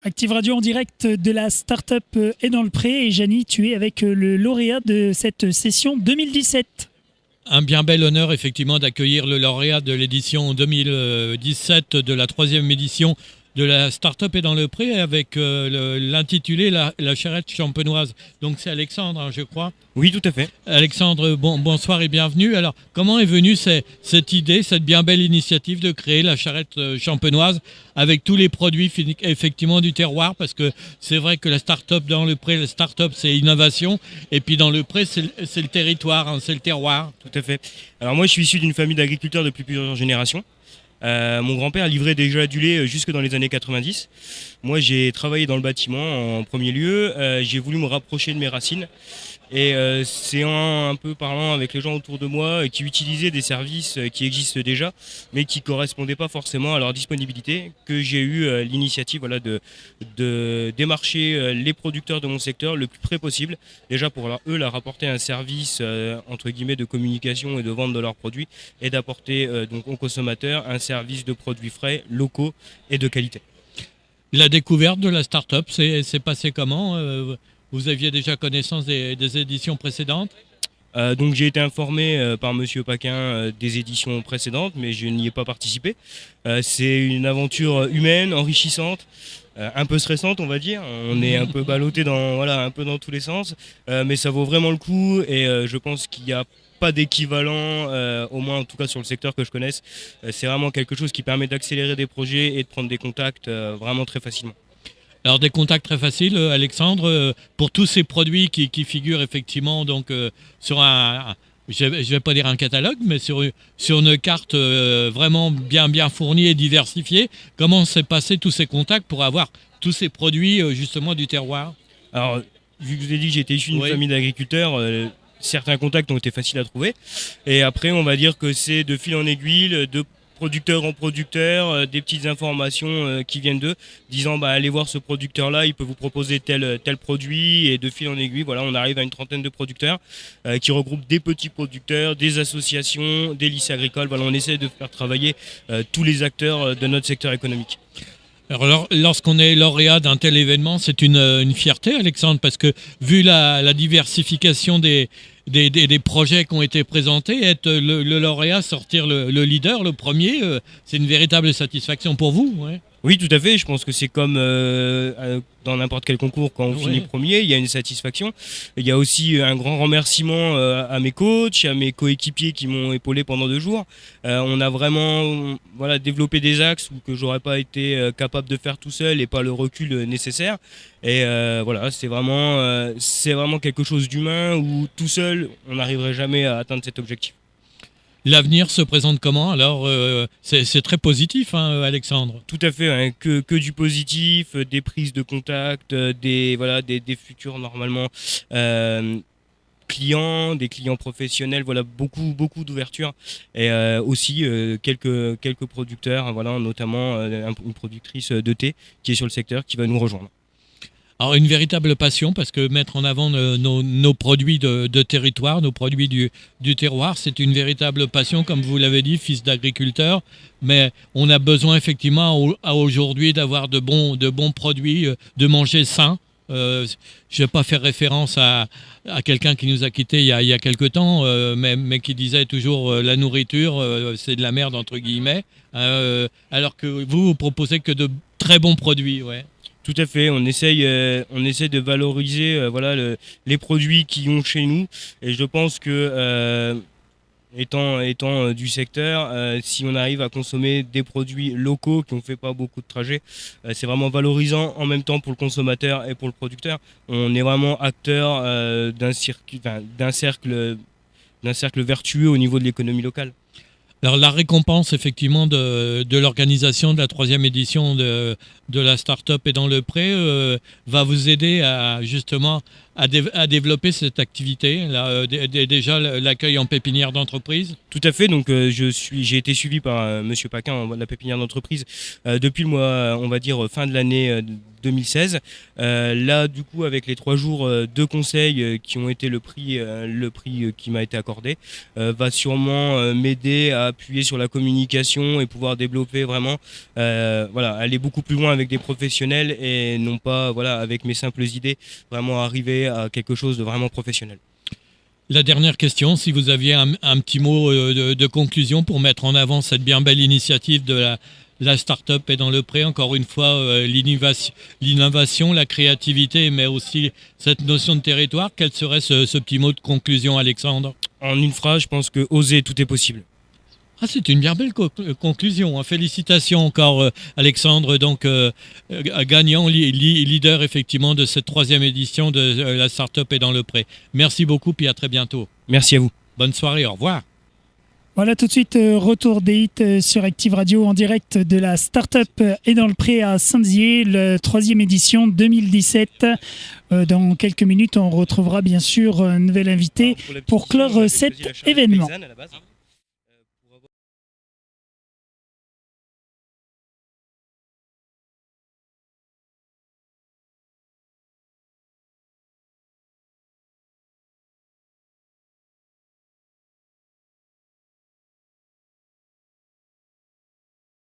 Active Radio en direct de la Startup est dans le pré. Et Jany, tu es avec le lauréat de cette session 2017. Un bien bel honneur effectivement d'accueillir le lauréat de l'édition 2017 de la 3e édition de la Startup est dans le pré avec l'intitulé la charrette champenoise. Donc c'est Alexandre, hein, je crois. Oui, tout à fait. Alexandre, bonsoir et bienvenue. Alors, comment est venue cette idée, cette bien belle initiative de créer la charrette champenoise avec tous les produits effectivement du terroir? Parce que c'est vrai que la start-up dans le pré, la start-up c'est innovation, et puis dans le pré c'est le territoire, hein, c'est le terroir. Tout à fait. Alors moi je suis issu d'une famille d'agriculteurs depuis plusieurs générations. Mon grand-père livrait déjà du lait jusque dans les années 90. Moi j'ai travaillé dans le bâtiment en premier lieu, j'ai voulu me rapprocher de mes racines. Et c'est un peu parlant avec les gens autour de moi qui utilisaient des services qui existent déjà, mais qui ne correspondaient pas forcément à leur disponibilité, que j'ai eu l'initiative de démarcher les producteurs de mon secteur le plus près possible, déjà pour leur apporter un service entre guillemets de communication et de vente de leurs produits, et d'apporter donc aux consommateurs un service de produits frais, locaux et de qualité. La découverte de la start-up, c'est passé comment vous aviez déjà connaissance des éditions précédentes? Donc j'ai été informé par Monsieur Paquin des éditions précédentes, mais je n'y ai pas participé. C'est une aventure humaine, enrichissante, un peu stressante on va dire. On est un peu ballotté un peu dans tous les sens, mais ça vaut vraiment le coup et je pense qu'il n'y a pas d'équivalent, au moins en tout cas sur le secteur que je connaisse. C'est vraiment quelque chose qui permet d'accélérer des projets et de prendre des contacts vraiment très facilement. Alors des contacts très faciles, Alexandre, pour tous ces produits qui figurent effectivement donc, sur je vais pas dire un catalogue, mais sur une carte vraiment bien fournie et diversifiée. Comment s'est passé tous ces contacts pour avoir tous ces produits justement du terroir? Alors, vu que je vous ai dit que j'étais issu d'une famille d'agriculteurs, certains contacts ont été faciles à trouver. Et après, on va dire que c'est de fil en aiguille, de producteur en producteur, des petites informations qui viennent d'eux, disant allez voir ce producteur-là, il peut vous proposer tel produit, et de fil en aiguille, voilà, on arrive à une trentaine de producteurs qui regroupent des petits producteurs, des associations, des lycées agricoles. Voilà, on essaie de faire travailler tous les acteurs de notre secteur économique. Alors, lorsqu'on est lauréat d'un tel événement, c'est une fierté, Alexandre, parce que vu la diversification des projets qui ont été présentés, être le lauréat, sortir le leader, le premier, c'est une véritable satisfaction pour vous. Ouais. Oui, tout à fait. Je pense que c'est comme dans n'importe quel concours, quand on finit premier, il y a une satisfaction. Il y a aussi un grand remerciement à mes coachs, à mes coéquipiers qui m'ont épaulé pendant 2 jours. On a vraiment développé des axes que j'aurais pas été capable de faire tout seul et pas le recul nécessaire. Et c'est vraiment quelque chose d'humain où tout seul, on n'arriverait jamais à atteindre cet objectif. L'avenir se présente comment? Alors, c'est très positif, hein, Alexandre. Tout à fait, hein, que du positif, des prises de contact, des futurs normalement clients, des clients professionnels, beaucoup d'ouverture, et aussi quelques producteurs, notamment une productrice de thé qui est sur le secteur qui va nous rejoindre. Alors une véritable passion, parce que mettre en avant nos produits de territoire, nos produits du terroir, c'est une véritable passion, comme vous l'avez dit, fils d'agriculteur. Mais on a besoin effectivement aujourd'hui d'avoir de bons produits, de manger sain. Je ne vais pas faire référence à quelqu'un qui nous a quittés il y a quelque temps, mais qui disait toujours la nourriture, c'est de la merde entre guillemets, alors que vous proposez que de très bons produits. Ouais. Tout à fait, on essaye de valoriser les produits qu'ils ont chez nous, et je pense que étant du secteur, si on arrive à consommer des produits locaux qui ne fait pas beaucoup de trajets, c'est vraiment valorisant en même temps pour le consommateur et pour le producteur. On est vraiment acteur d'un cercle vertueux au niveau de l'économie locale. Alors la récompense effectivement de l'organisation de la 3e édition de la Startup est dans le pré va vous aider à justement à développer cette activité là, déjà l'accueil en pépinière d'entreprise? Tout à fait. Donc, j'ai été suivi par Monsieur Paquin de la pépinière d'entreprise depuis le mois, on va dire, fin de l'année 2016. Là, du coup, avec les 3 jours de conseil qui ont été le prix qui m'a été accordé, va sûrement m'aider à appuyer sur la communication et pouvoir développer vraiment, aller beaucoup plus loin avec des professionnels et non pas, avec mes simples idées, vraiment arriver à quelque chose de vraiment professionnel. La dernière question, si vous aviez un petit mot de conclusion pour mettre en avant cette bien belle initiative de la start-up est dans le pré, encore une fois, l'innovation, la créativité, mais aussi cette notion de territoire. Quel serait ce petit mot de conclusion, Alexandre? En une phrase, je pense que oser, tout est possible. Ah, c'est une bien belle conclusion. Félicitations encore, Alexandre, donc gagnant, leader effectivement de cette 3e édition de la Start-up est dans le pré. Merci beaucoup, puis à très bientôt. Merci à vous. Bonne soirée, au revoir. Voilà, tout de suite, retour des hits sur Active Radio en direct de la Start-up est dans le pré à Saint-Dié, la 3e édition 2017. Dans quelques minutes, on retrouvera bien sûr un nouvel invité pour clore cet événement.